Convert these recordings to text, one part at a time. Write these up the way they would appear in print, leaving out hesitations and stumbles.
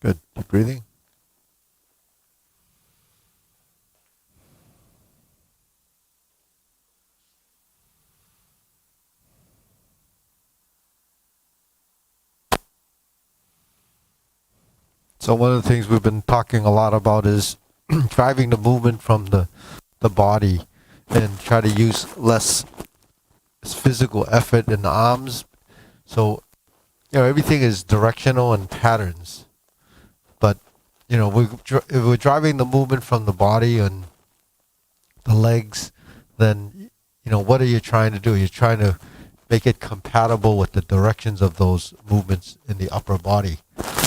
Good. Deep breathing. So one of the things we've been talking a lot about is driving the movement from the body and try to use less physical effort in the arms. So, everything is directional and patterns. But, if we're driving the movement from the body and the legs, then, what are you trying to do? You're trying to make it compatible with the directions of those movements in the upper body.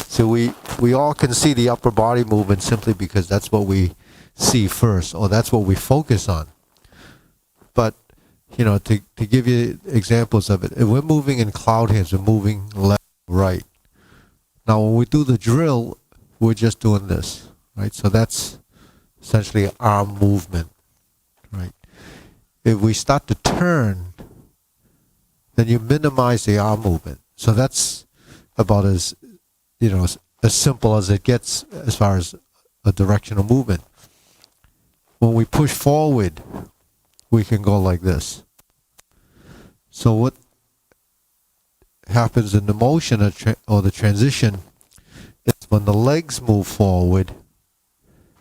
So we all can see the upper body movement simply because that's what we see first, or that's what we focus on. But, to give you examples of it, if we're moving in cloud hands, we're moving left, right. Now, when we do the drill, we're just doing this, right? So that's essentially arm movement, right? If we start to turn, then you minimize the arm movement. So that's about as simple as it gets as far as a directional movement. When we push forward, we can go like this. So what happens in the motion or the transition is when the legs move forward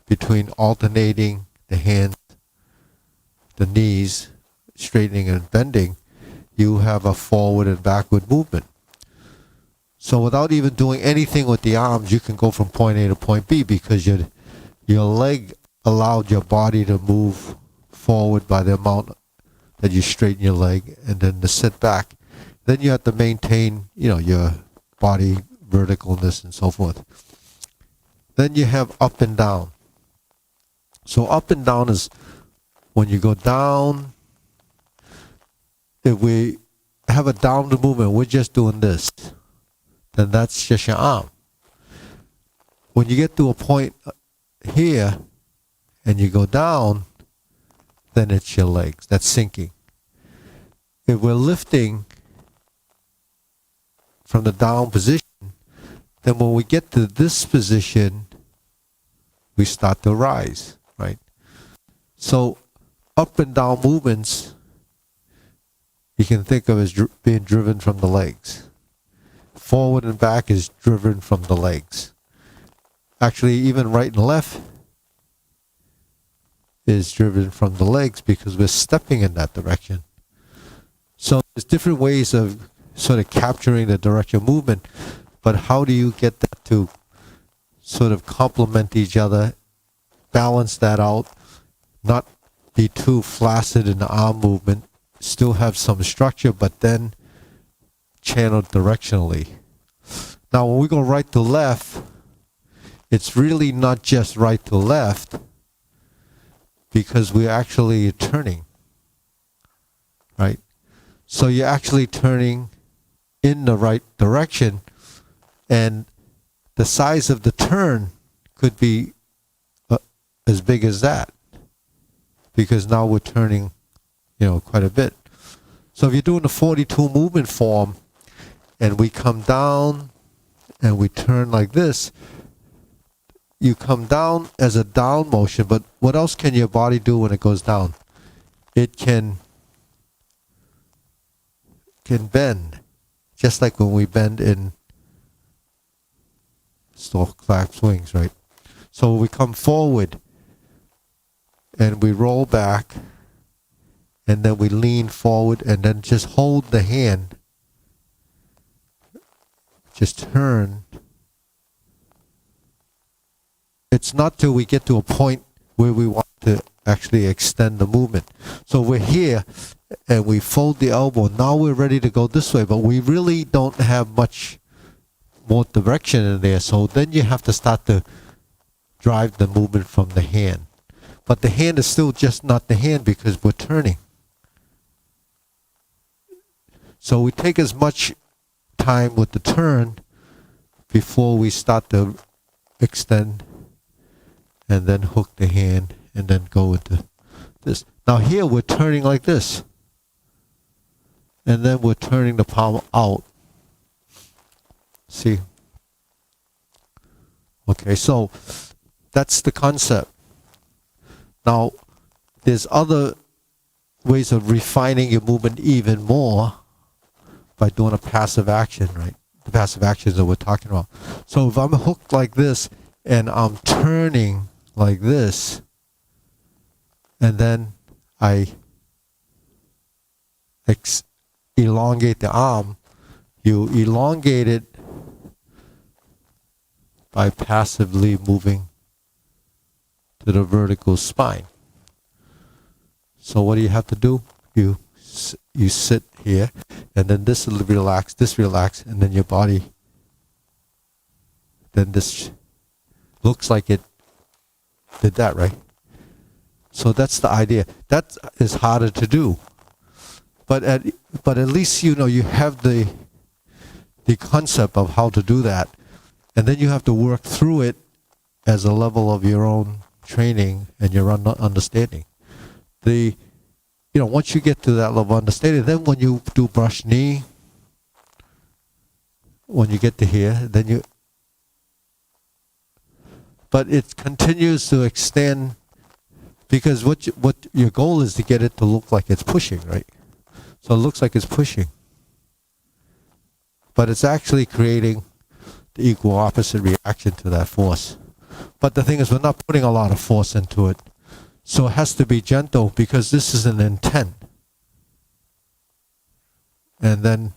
between alternating the hands, the knees, straightening and bending, you have a forward and backward movement. So without even doing anything with the arms, you can go from point A to point B because your leg allowed your body to move forward by the amount that you straighten your leg, and then to sit back. Then you have to maintain, your body verticalness and so forth. Then you have up and down. So up and down is when you go down. If we have a downward movement, we're just doing this. Then that's just your arm. When you get to a point here and you go down, then it's your legs. That's sinking. If we're lifting from the down position, then when we get to this position, we start to rise, right? So up and down movements, you can think of as being driven from the legs. Forward and back is driven from the legs. Actually, even right and left is driven from the legs because we're stepping in that direction. So there's different ways of sort of capturing the direction of movement, but how do you get that to sort of complement each other, balance that out, not be too flaccid in the arm movement, still have some structure, but then channeled directionally. Now when we go right to left, it's really not just right to left because we're actually turning, right? So you're actually turning in the right direction, and the size of the turn could be as big as that because now we're turning, quite a bit. So if you're doing the 42 movement form and we come down and we turn like this, you come down as a down motion, but what else can your body do when it goes down? It can bend, just like when we bend in stork clap swings, right? So we come forward and we roll back and then we lean forward and then just hold the hand, just turn. It's not till we get to a point where we want to actually extend the movement. So we're here and we fold the elbow. Now we're ready to go this way, but we really don't have much more direction in there. So then you have to start to drive the movement from the hand. But the hand is still just not the hand because we're turning. So we take as much time with the turn before we start to extend and then hook the hand and then go into this. Now here we're turning like this. And then we're turning the palm out. See? Okay, so that's the concept. Now, there's other ways of refining your movement even more by doing a passive action, right? The passive actions that we're talking about. So if I'm hooked like this and I'm turning like this, and then I elongate the arm, you elongate it by passively moving to the vertical spine. So what do you have to do? You sit here, and then this will relax, and then your body, then this looks like it did that, right? So that's the idea. That is harder to do. But at least you have the concept of how to do that. And then you have to work through it as a level of your own training and your own understanding. Once you get to that level of understanding, then when you do brush knee, when you get to here, but it continues to extend, because what your goal is to get it to look like it's pushing, right? So it looks like it's pushing. But it's actually creating the equal opposite reaction to that force. But the thing is, we're not putting a lot of force into it. So it has to be gentle, because this is an intent. And then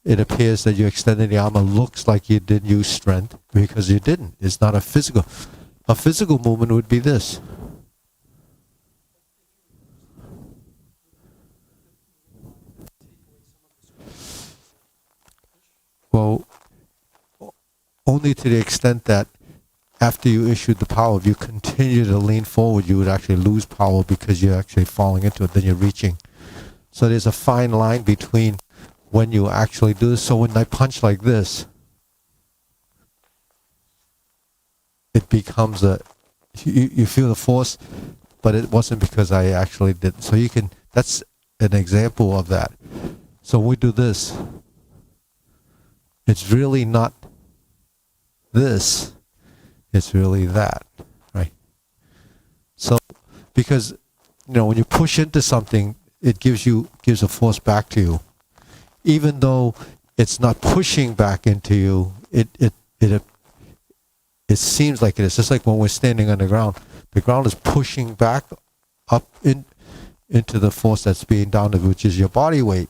it appears that you extended the arm. It looks like you didn't use strength, because you didn't. It's not a physical. A physical movement would be this. Well, only to the extent that after you issued the power, if you continue to lean forward, you would actually lose power, because you're actually falling into it, then you're reaching. So there's a fine line between when you actually do this. So when I punch like this, it becomes you feel the force, but it wasn't because I actually did. So that's an example of that. So when we do this, it's really not this, it's really that, right? So, because, when you push into something, it gives a force back to you. Even though it's not pushing back into you, it seems like it is. Just like when we're standing on the ground is pushing back up into the force that's being down, which is your body weight.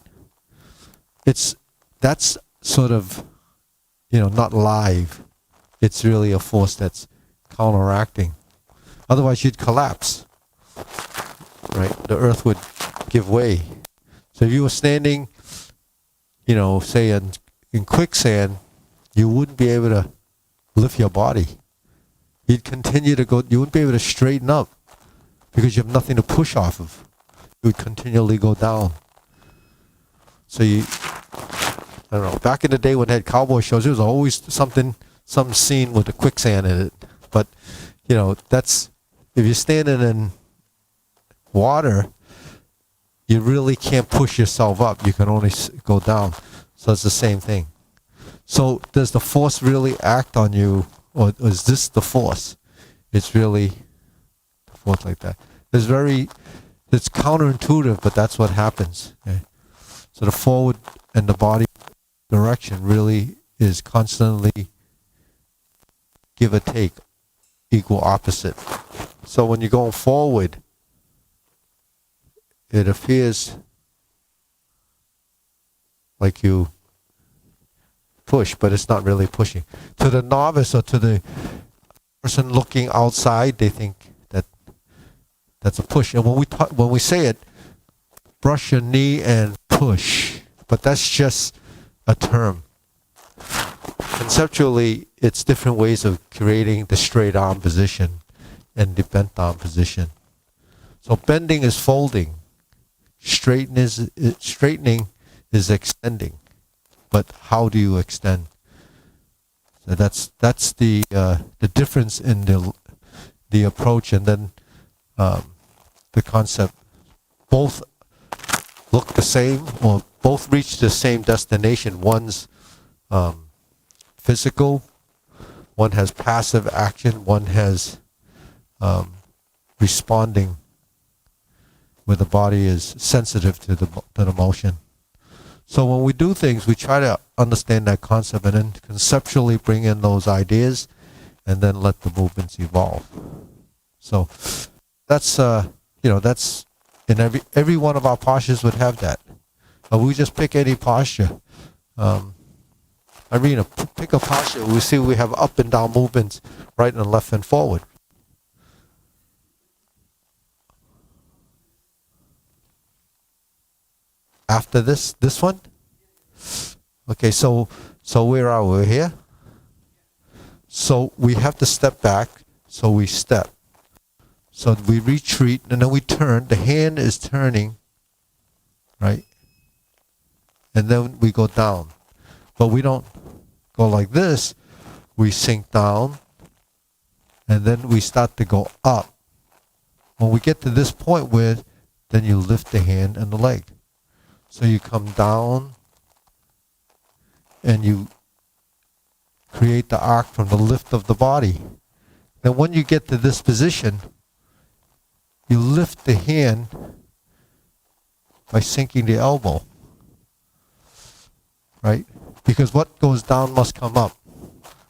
That's sort of, not live. It's really a force that's counteracting. Otherwise you'd collapse, right? The earth would give way. So if you were standing, say in quicksand, you wouldn't be able to lift your body. You'd continue to go, you wouldn't be able to straighten up, because you have nothing to push off of. You would continually go down. So I don't know, back in the day when they had cowboy shows, there was always some scene with a quicksand in it. But, if you're standing in water, you really can't push yourself up. You can only go down. So it's the same thing. So does the force really act on you, or is this the force? It's really the force like that. It's counterintuitive, but that's what happens. Okay? So the forward and the body direction really is constantly give or take, equal opposite. So when you're going forward, it appears like you push, but it's not really pushing. To the novice or to the person looking outside, they think that's a push. And when we say it, brush your knee and push, but that's just a term. Conceptually, it's different ways of creating the straight arm position and the bent arm position. So bending is folding. Straightening is extending. But how do you extend? So that's the difference in the approach, and then the concept. Both look the same, or both reach the same destination. One's physical, One has passive action, one has responding, where the body is sensitive to the motion. So when we do things, we try to understand that concept and then conceptually bring in those ideas and then let the movements evolve. So that's, that's in every one of our postures would have that. We just pick any posture. Irina, pick a posture. We see we have up and down movements, right and left and forward. After this one? Okay, so where are we? We're here? So we have to step back, so we step. So we retreat, and then we turn. The hand is turning, right? And then we go down. But we don't go like this. We sink down, and then we start to go up. When we get to this point where then you lift the hand and the leg. So you come down, and you create the arc from the lift of the body. Then when you get to this position, you lift the hand by sinking the elbow, right? Because what goes down must come up.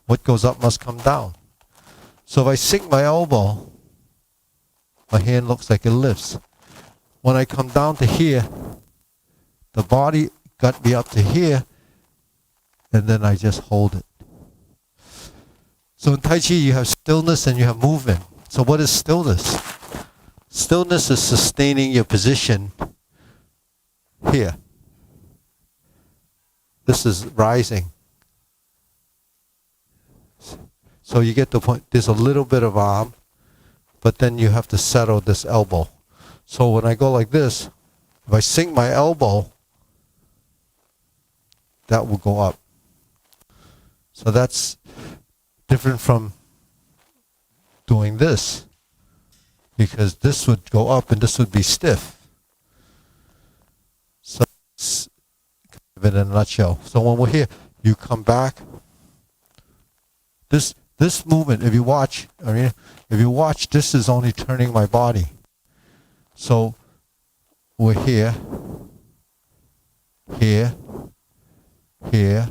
What goes up must come down. So if I sink my elbow, my hand looks like it lifts. When I come down to here, the body got me up to here, and then I just hold it. So in Tai Chi, you have stillness and you have movement. So what is stillness? Stillness is sustaining your position here. This is rising. So you get the point, there's a little bit of arm, but then you have to settle this elbow. So when I go like this, if I sink my elbow, that will go up. So that's different from doing this, because this would go up and this would be stiff. So it's kind of in a nutshell. So when we're here, you come back. This movement, if you watch, this is only turning my body. So we're here, here, here,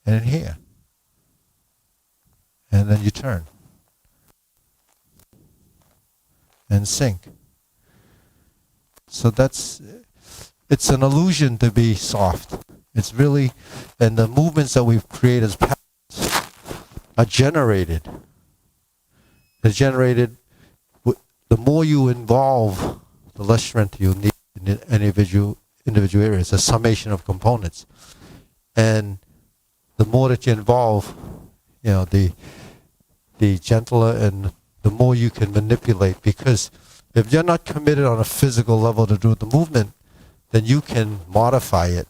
and here. And then you turn and sink. So it's an illusion to be soft. It's really, and the movements that we've created as patterns are generated. They're generated, the more you involve, the less strength you need in individual areas, a summation of components. And the more that you involve, the gentler and the more you can manipulate. Because if you're not committed on a physical level to do the movement, then you can modify it.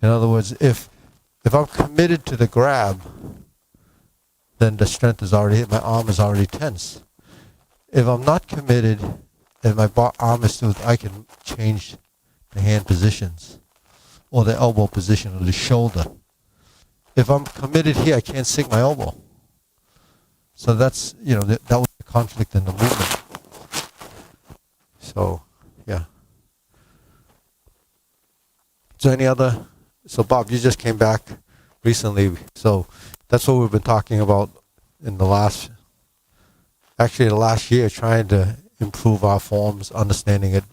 In other words, if I'm committed to the grab, then the strength is already, my arm is already tense. If I'm not committed and my arm is still, I can change the hand positions or the elbow position or the shoulder. If I'm committed here, I can't sink my elbow. So that's, that was the conflict in the movement. So, yeah. Is there any other? So Bob, you just came back recently. So that's what we've been talking about in the last year, trying to improve our forms, understanding it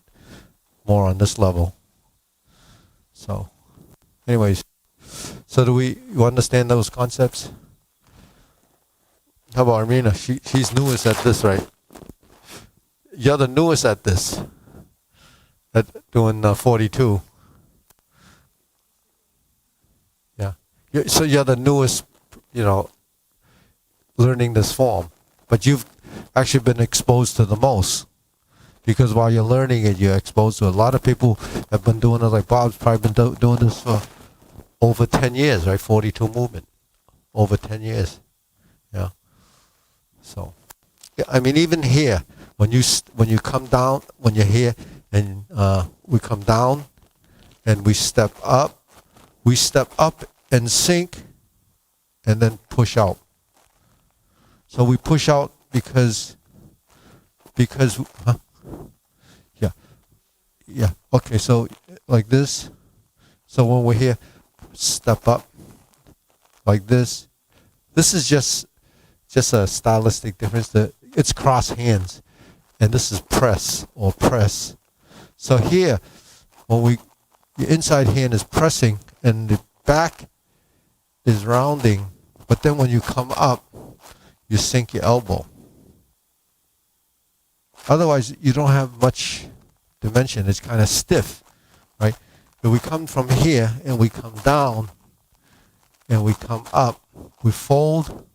more on this level. So, anyways, so you understand those concepts? How about Armina? She's newest at this, right? You're the newest at this, at doing 42. Yeah. So you're the newest, learning this form. But you've actually been exposed to the most. Because while you're learning it, you're exposed to it. A lot of people have been doing it, like Bob's probably been doing this for over 10 years, right? 42 movement. Over 10 years. Yeah. So, even here, when you come down, when you're here, and we come down, and we step up and sink, and then push out. So we push out because huh? Yeah. Okay, so like this. So when we're here, step up like this. This is just a stylistic difference. It's cross hands, and this is press or press. So here, when the inside hand is pressing and the back is rounding, but then when you come up, you sink your elbow. Otherwise, you don't have much dimension. It's kind of stiff, right? If we come from here and we come down and we come up, we fold,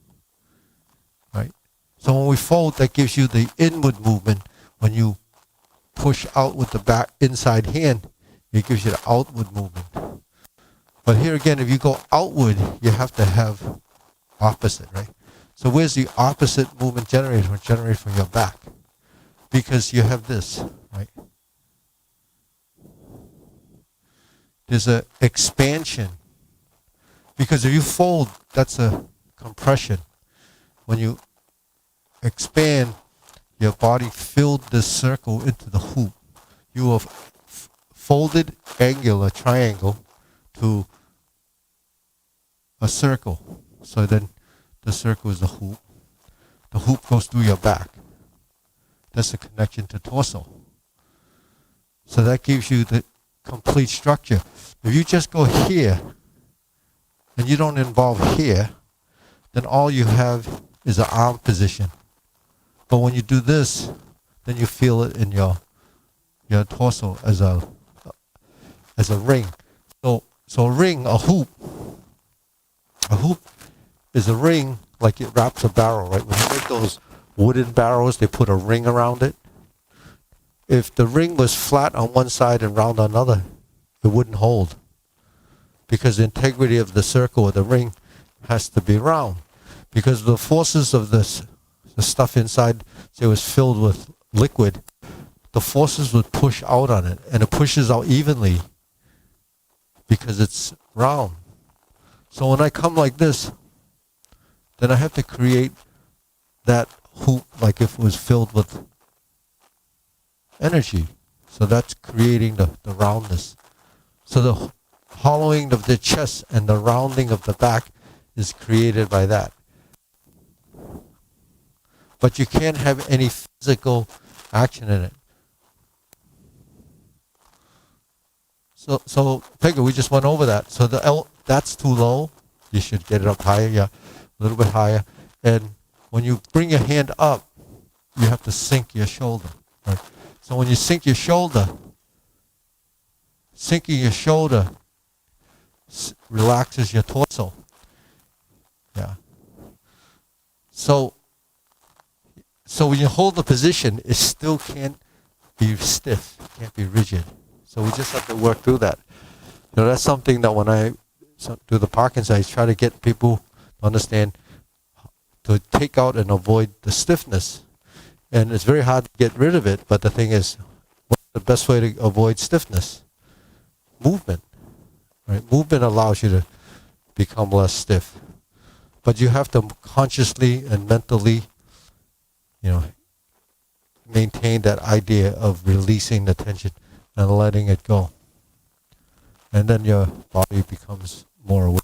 right? So when we fold, that gives you the inward movement. When you push out with the back inside hand, it gives you the outward movement. But here again, if you go outward, you have to have opposite, right? So where's the opposite movement generated? It's generated from your back. Because you have this, right? There's an expansion. Because if you fold, that's a compression. When you expand, your body filled this circle into the hoop. You have folded angular triangle to a circle. So then the circle is the hoop. The hoop goes through your back. That's the connection to torso. So that gives you the complete structure. If you just go here and you don't involve here, then all you have is an arm position. But when you do this, then you feel it in your torso as a ring. So a ring, a hoop is a ring like it wraps a barrel, right? When you make those wooden barrels, they put a ring around it. If the ring was flat on one side and round on another, it wouldn't hold. Because the integrity of the circle or the ring has to be round. Because the forces of the stuff inside, say it was filled with liquid, the forces would push out on it. And it pushes out evenly because it's round. So when I come like this, then I have to create that hoop like if it was filled with energy. So that's creating the roundness. So the hollowing of the chest and the rounding of the back is created by that. But you can't have any physical action in it. So Peggy, we just went over that. So that's too low. You should get it up higher, yeah, a little bit higher. And when you bring your hand up, you have to sink your shoulder. Right? So when you sink your shoulder, sinking your shoulder relaxes your torso. Yeah. So when you hold the position, it still can't be stiff, can't be rigid. So we just have to work through that. You know, that's something that when I do the Parkinson, I try to get people to understand to take out and avoid the stiffness. And it's very hard to get rid of it, but the thing is, what's the best way to avoid stiffness? Movement. Right? Movement allows you to become less stiff. But you have to consciously and mentally, maintain that idea of releasing the tension and letting it go. And then your body becomes more aware.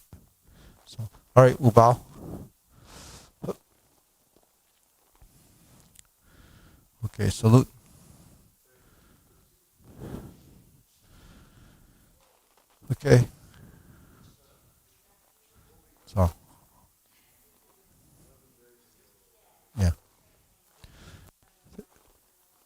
So, all right, we'll bow. Okay, salute. Okay.